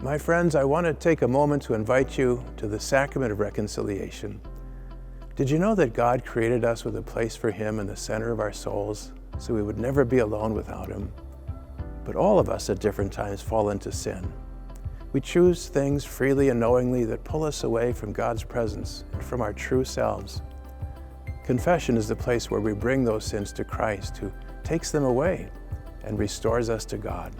My friends, I want to take a moment to invite you to the sacrament of reconciliation. Did you know that God created us with a place for Him in the center of our souls, so we would never be alone without Him? But all of us at different times fall into sin. We choose things freely and knowingly that pull us away from God's presence and from our true selves. Confession is the place where we bring those sins to Christ, who takes them away and restores us to God.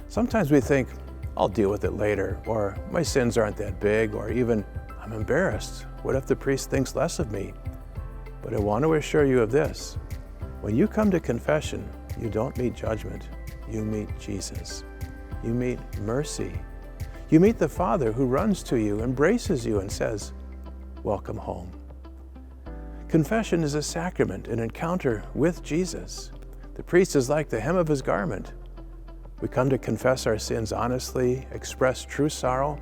Sometimes we think, I'll deal with it later, or my sins aren't that big, or even, I'm embarrassed. What if the priest thinks less of me? But I want to assure you of this. When you come to confession, you don't meet judgment. You meet Jesus. You meet mercy. You meet the Father who runs to you, embraces you, and says, welcome home. Confession is a sacrament, an encounter with Jesus. The priest is like the hem of his garment. We come to confess our sins honestly, express true sorrow,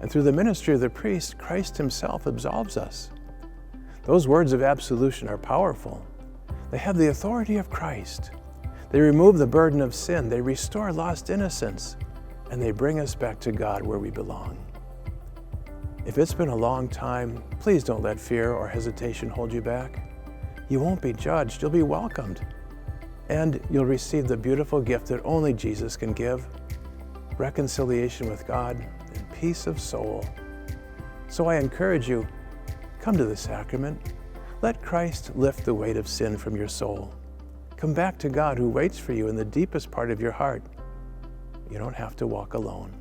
and through the ministry of the priest, Christ Himself absolves us. Those words of absolution are powerful. They have the authority of Christ. They remove the burden of sin, they restore lost innocence, and they bring us back to God where we belong. If it's been a long time, please don't let fear or hesitation hold you back. You won't be judged, you'll be welcomed. And you'll receive the beautiful gift that only Jesus can give, reconciliation with God and peace of soul. So I encourage you, come to the sacrament. Let Christ lift the weight of sin from your soul. Come back to God who waits for you in the deepest part of your heart. You don't have to walk alone.